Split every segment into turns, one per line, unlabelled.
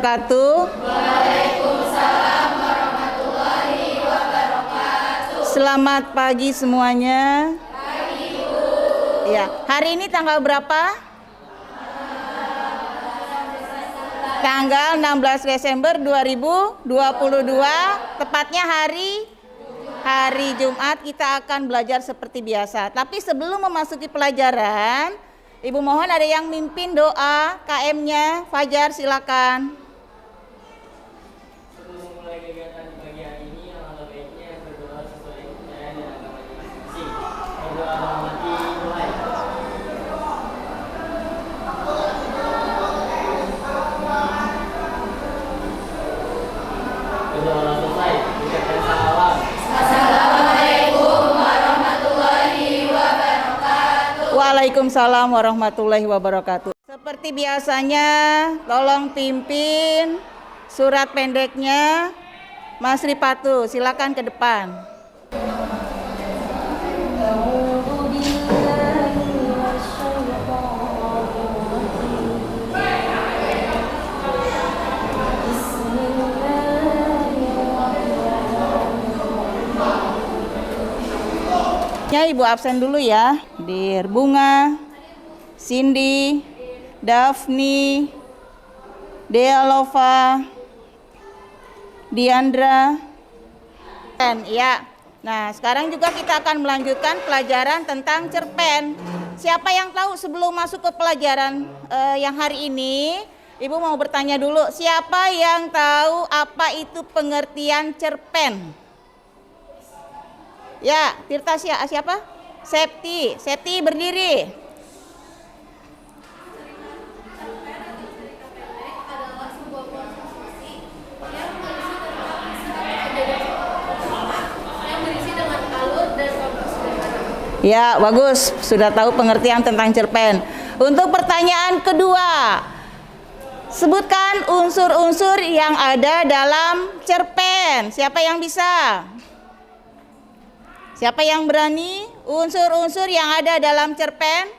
wabarakatuh.
Waalaikumsalam warahmatullahi wabarakatuh.
Selamat pagi semuanya.
Pagi, Bu.
Ya, hari ini tanggal berapa? Tanggal 16 Desember 2022, tepatnya hari Jumat. Kita akan belajar seperti biasa. Tapi sebelum memasuki pelajaran, Ibu mohon ada yang mimpin doa KM-nya. Fajar, silakan.
Sebelum memulai kegiatan pagi hari ini, alangkah baiknya berdoa sesuai kepercayaan dan agama masing-masing. Berdoa menghormati mulai. Berdoa selesai. Ucapkan salam.
Assalamualaikum warahmatullahi wabarakatuh.
Waalaikumsalam warahmatullahi wabarakatuh. Seperti biasanya, tolong pimpin surat pendeknya. Mas Ripatu, silakan ke depan. Ya, Ibu absen dulu ya. Dir Bunga, Cindy, Daphne, Dea Lova, Diandra, ya. Nah, sekarang juga kita akan melanjutkan pelajaran tentang cerpen. Siapa yang tahu sebelum masuk ke pelajaran yang hari ini, Ibu mau bertanya dulu, siapa yang tahu apa itu pengertian cerpen? Ya, Tirta siapa? Septi berdiri. Ya, bagus. Sudah tahu pengertian tentang cerpen. Untuk pertanyaan kedua, sebutkan unsur-unsur yang ada dalam cerpen. Siapa yang bisa? Siapa yang berani? Unsur-unsur yang ada dalam cerpen?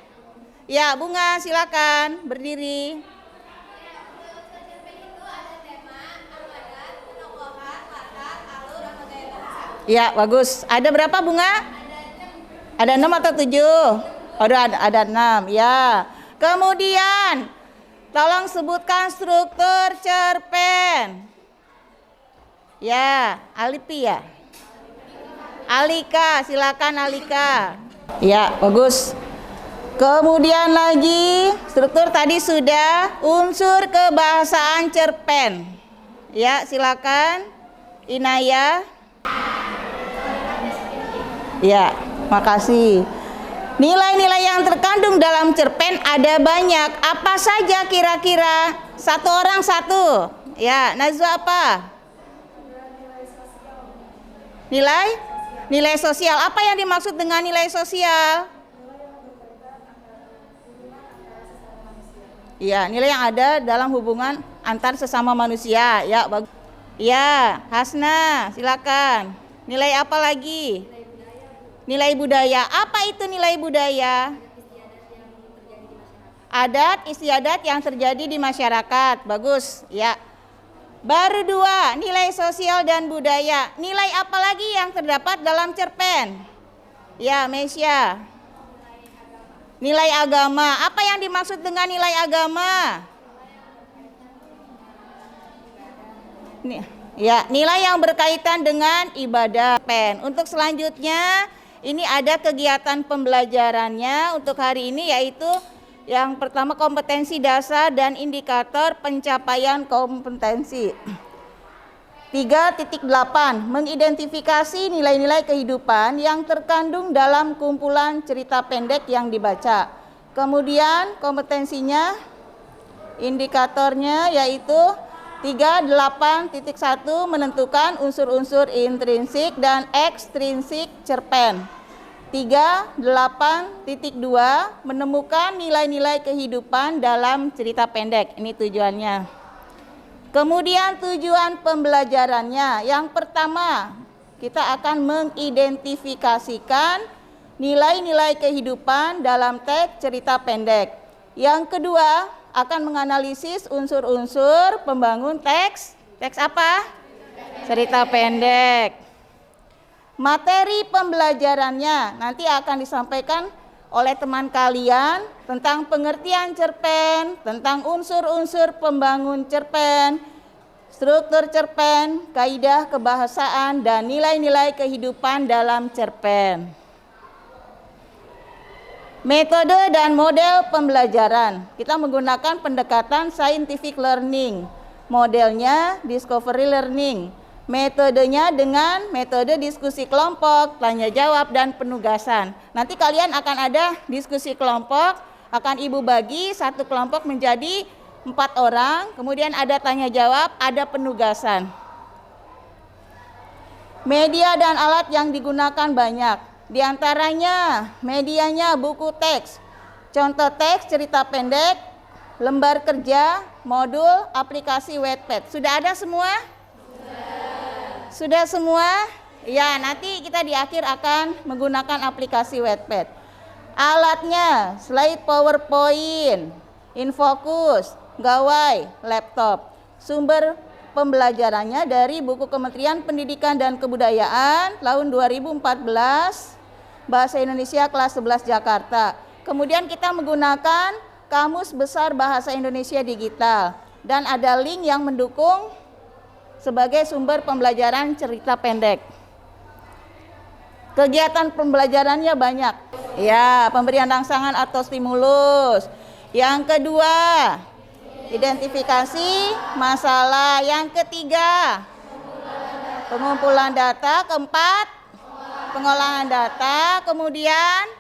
Ya, Bunga, silakan berdiri. Ya, bagus. Ada berapa, Bunga? Ada 6 atau 7? Oh, ada 6, ya. Kemudian, tolong sebutkan struktur cerpen. Ya, Alipi ya. Alika, silakan Alika. Ya, bagus. Kemudian lagi, struktur tadi sudah, unsur kebahasaan cerpen. Ya, silakan Inaya. Ya, makasih. Nilai-nilai yang terkandung dalam cerpen ada banyak. Apa saja kira-kira? Satu orang satu. Ya, Nazwa apa? Nilai sosial. Apa yang dimaksud dengan nilai sosial? Ya, nilai yang ada dalam hubungan antar sesama manusia. Ya, bagus. Ya, Hasna, silakan. Nilai apa lagi? Nilai budaya. Apa itu nilai budaya? Adat istiadat yang terjadi di masyarakat. Bagus, ya. Baru 2, nilai sosial dan budaya. Nilai apa lagi yang terdapat dalam cerpen? Ya, Mesya. Nilai agama. Apa yang dimaksud dengan nilai agama? Ya, nilai yang berkaitan dengan ibadah. Untuk selanjutnya, ini ada kegiatan pembelajarannya untuk hari ini, yaitu yang pertama kompetensi dasar dan indikator pencapaian kompetensi. 3.8 mengidentifikasi nilai-nilai kehidupan yang terkandung dalam kumpulan cerita pendek yang dibaca. Kemudian kompetensinya, indikatornya yaitu 38.1 menentukan unsur-unsur intrinsik dan ekstrinsik cerpen. 38.2 menemukan nilai-nilai kehidupan dalam cerita pendek. Ini tujuannya. Kemudian tujuan pembelajarannya. Yang pertama, kita akan mengidentifikasikan nilai-nilai kehidupan dalam teks cerita pendek. Yang kedua, akan menganalisis unsur-unsur pembangun teks. Teks apa? Cerita pendek. Materi pembelajarannya nanti akan disampaikan oleh teman kalian tentang pengertian cerpen, tentang unsur-unsur pembangun cerpen, struktur cerpen, kaidah kebahasaan, dan nilai-nilai kehidupan dalam cerpen. Metode dan model pembelajaran. Kita menggunakan pendekatan scientific learning. Modelnya discovery learning. Metodenya dengan metode diskusi kelompok, tanya jawab, dan penugasan. Nanti kalian akan ada diskusi kelompok, akan ibu bagi satu kelompok menjadi 4 orang, kemudian ada tanya jawab, ada penugasan. Media dan alat yang digunakan banyak. Di antaranya medianya buku teks, contoh teks, cerita pendek, lembar kerja, modul, aplikasi Wattpad. Sudah ada semua? Sudah semua? Ya, nanti kita di akhir akan menggunakan aplikasi Wattpad. Alatnya, slide PowerPoint, Infocus, gawai, laptop. Sumber pembelajarannya dari buku Kementerian Pendidikan dan Kebudayaan tahun 2014, Bahasa Indonesia kelas 11 Jakarta. Kemudian kita menggunakan Kamus Besar Bahasa Indonesia Digital dan ada link yang mendukung sebagai sumber pembelajaran cerita pendek. Kegiatan pembelajarannya banyak. Ya, pemberian rangsangan atau stimulus. Yang kedua, identifikasi masalah. Yang ketiga, pengumpulan data. Keempat, pengolahan data. Kemudian,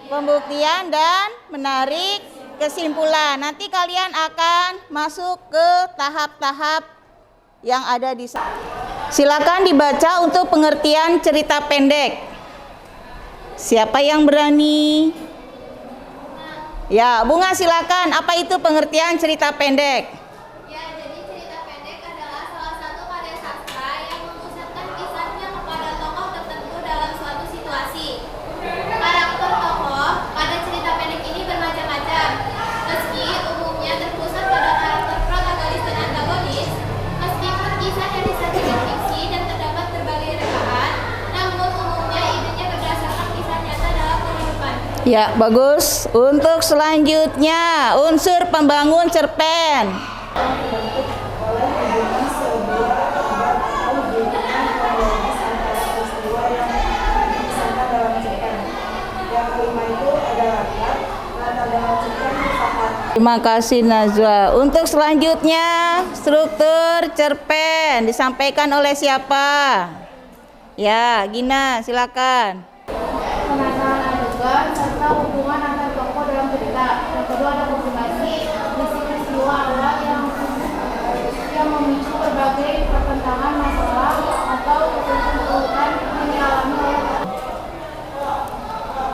pembuktian dan menarik kesimpulan. Nanti kalian akan masuk ke tahap-tahap yang ada di sana. Silakan dibaca untuk pengertian cerita pendek. Siapa yang berani? Ya, Bunga silakan. Apa itu pengertian cerita pendek?
Ya, jadi cerita pendek adalah salah satu karya sastra yang memusatkan kisahnya kepada tokoh tertentu dalam suatu situasi. Karakter tokoh pada cerita pendek ini bermacam-macam. Meski umumnya terpusat pada karakter protagonis dan antagonis, meskipun kisah yang disajikan fiksi dan terdapat berbagai rekaan, namun umumnya idenya berdasarkan kisah nyata dalam kehidupan.
Ya, bagus. Untuk selanjutnya, unsur pembangun cerpen. Terima kasih Najwa. Untuk selanjutnya, struktur cerpen disampaikan oleh siapa? Ya, Gina, silakan.
Penataan adegan serta hubungan antar tokoh dalam cerita. Yang kedua ada komplikasi, isi peristiwa awal yang memicu berbagai pertentangan masalah atau kesulitan yang dialami oleh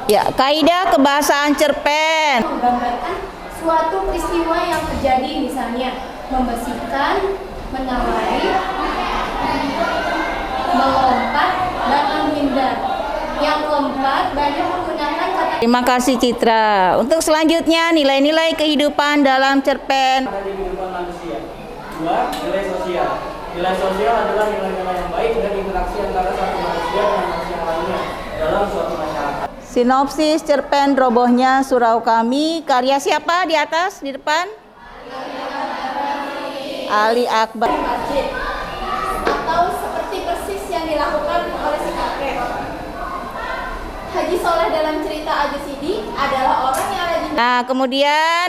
Ya, kaidah kebahasaan cerpen.
menggambarkan suatu peristiwa yang terjadi, misalnya membersihkan, menawari, melompat, dan menghindar. Yang keempat, banyak menggunakan kata.
Terima kasih Citra. Untuk selanjutnya, nilai-nilai kehidupan dalam cerpen.
Ada di kehidupan manusia. 2. Nilai sosial. Nilai sosial adalah nilai-nilai yang baik dan interaksi antara satu manusia dengan manusia yang lainnya dalam suatu masyarakat.
Sinopsis cerpen Robohnya Surau Kami, karya siapa di atas, di depan? Ali Akbar.
Masjid atau seperti persis yang dilakukan oleh si kakek. Haji Soleh dalam cerita Aji Sidi adalah orang yang rajin.
Nah, kemudian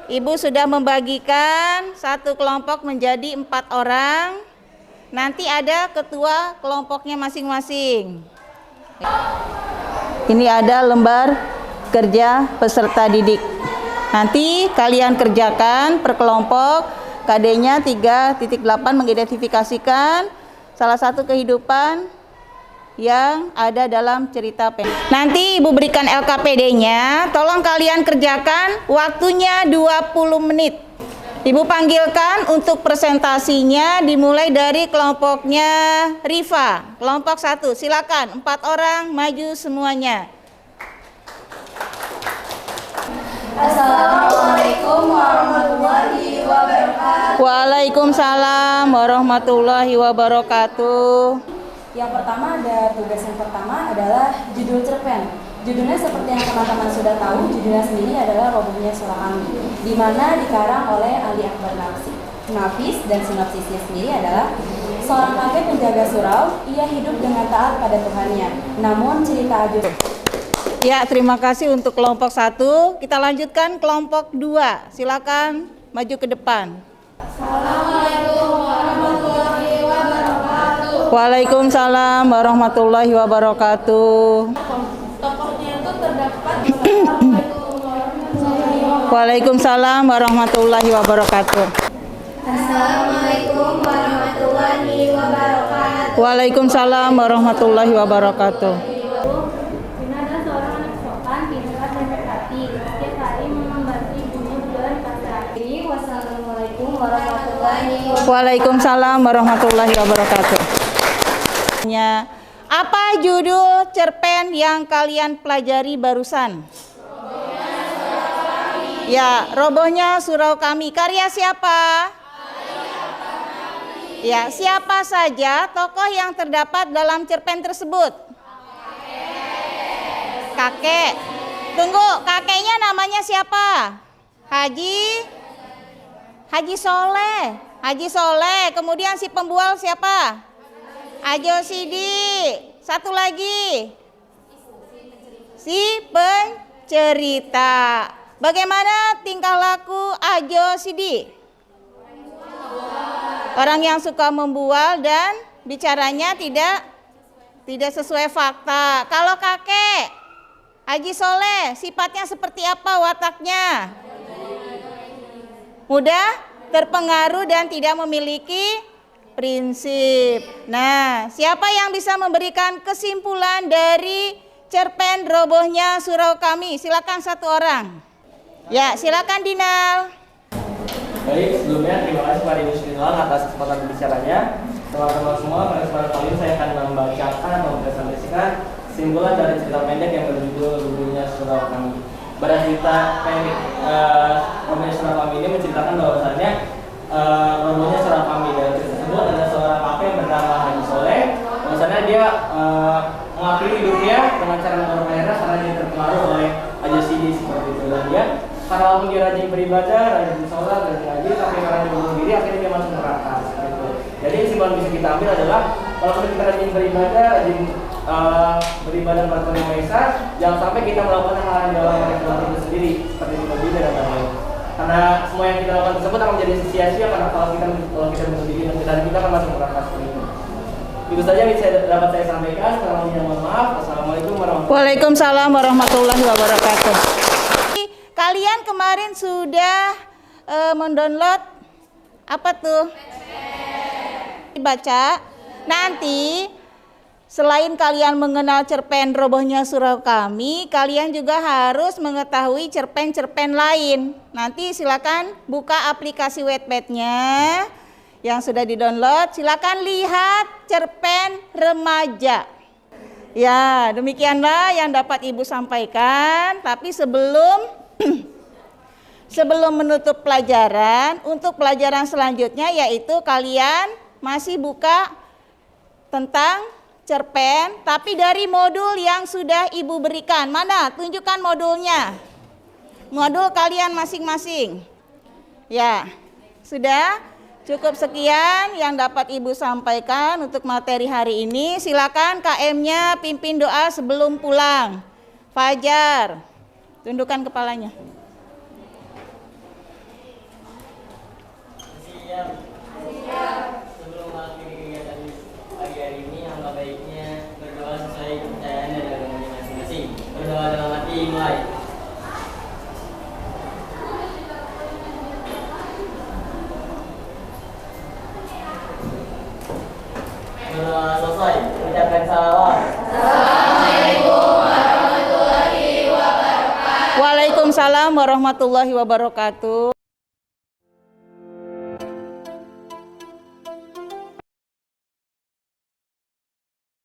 Ibu sudah membagikan satu kelompok menjadi 4 orang. Nanti ada ketua kelompoknya masing-masing. Ini ada lembar kerja peserta didik. Nanti kalian kerjakan per kelompok. KD-nya 3.8 mengidentifikasikan salah satu kehidupan yang ada dalam cerita pendek. Nanti Ibu berikan LKPD-nya, tolong kalian kerjakan, waktunya 20 menit. Ibu panggilkan untuk presentasinya dimulai dari kelompoknya Rifa. Kelompok 1, silakan 4 orang maju semuanya.
Assalamualaikum warahmatullahi
Waalaikumsalam warahmatullahi wabarakatuh.
Yang pertama ada tugas yang pertama adalah judul cerpen. Judulnya seperti yang teman-teman sudah tahu, judulnya sendiri adalah Robohnya Surau Kami, di mana dikarang oleh Ali Akbar Nafis dan sinopsisnya sendiri adalah seorang kakek penjaga surau, ia hidup dengan taat pada Tuhannya. Namun cerita Ajur.
Ya, terima kasih untuk kelompok 1. Kita lanjutkan kelompok 2. Silakan maju ke depan.
Assalamualaikum warahmatullahi wabarakatuh.
Waalaikumsalam warahmatullahi wabarakatuh.
Tokohnya itu terdapat
Waalaikumsalam warahmatullahi wabarakatuh.
Assalamualaikum warahmatullahi wabarakatuh.
Waalaikumsalam warahmatullahi wabarakatuh.
Vina adalah seorang anak sopan, pintar dan berhati. Setiap hari membantu ibunya berjualan di pasar.
Wassalamualaikum warahmatullahi wabarakatuh.
Waalaikumsalam warahmatullahi wabarakatuh. Apa judul cerpen yang kalian pelajari barusan? Ya, Robohnya Surau Kami. Karya siapa? Ya, siapa saja tokoh yang terdapat dalam cerpen tersebut? Kakek. Tunggu, kakeknya namanya siapa? Haji Soleh. Haji Soleh. Kemudian si pembual siapa? Ajo Sidi. Satu lagi. Si pencerita. Bagaimana tingkah laku Ajo Sidi? Orang yang suka membual dan bicaranya tidak sesuai fakta. Kalau kakek Haji Soleh, sifatnya seperti apa wataknya? Mudah terpengaruh dan tidak memiliki prinsip. Nah, siapa yang bisa memberikan kesimpulan dari cerpen Robohnya Surau Kami? Silakan satu orang. Ya, silakan Dinal.
Baik, sebelumnya terima kasih kepada Ibu Srilan atas kesempatan berbicaranya. Teman-teman semua, pada kesempatan kali ini saya akan membacakan atau mempresentasikan kesimpulan dari cerita pendek yang berjudul Robohnya Surau Kami. Pada cerita pendek Robohnya Surau Kami ini menceritakan bahwasannya robohnya surau kami. Dalam cerita tersebut ada seorang kakek bernama Haji Soleh. Bahwasannya dia mengakhiri hidupnya dengan cara membunuh akhirnya karena dia terpengaruh oleh Ajo Sidi seperti itu. Dan dia karena walaupun dia rajin beribadah, rajin sholat, rajin ngaji, tapi karena dia bunuh diri akhirnya dia masuk neraka. Gitu. Jadi kesimpulan bisa kita ambil adalah kalau kita rajin beribadah, rajin beribadah kepada Tuhan Yang Maha Esa, jangan sampai kita melakukan hal yang dalam Tuhan itu sendiri seperti bunuh diri dan lain-lain. Karena semua yang kita lakukan tersebut akan menjadi sia-sia karena kalau kita bunuh diri dan kita akan masuk neraka seperti itu. Itu saja yang dapat saya sampaikan. Kurang mohon maaf. Wassalamualaikum warahmatullahi wabarakatuh.
Waalaikumsalam warahmatullahi wabarakatuh. Kalian kemarin sudah mendownload apa tuh? Dibaca. Nanti selain kalian mengenal cerpen Robohnya Surau Kami, kalian juga harus mengetahui cerpen-cerpen lain. Nanti silakan buka aplikasi Wattpad-nya yang sudah di-download. Silakan lihat cerpen remaja. Ya, demikianlah yang dapat Ibu sampaikan. Tapi sebelum menutup pelajaran, untuk pelajaran selanjutnya yaitu kalian masih buka tentang cerpen, tapi dari modul yang sudah Ibu berikan. Mana? Tunjukkan modulnya. Modul kalian masing-masing. Ya, sudah cukup sekian yang dapat Ibu sampaikan untuk materi hari ini. Silakan KM-nya pimpin doa sebelum pulang. Fajar, tundukkan kepalanya.
Sebelum mengakhiri kegiatan pagi hari ini, alangkah baiknya berdoa sesuai kepercayaan dan agamanya masing-masing. Berdoa dalam hati, mulai. Berdoa selesai, ucapkan salawat.
Assalamualaikum warahmatullahi wabarakatuh.
Waalaikumsalam warahmatullahi wabarakatuh.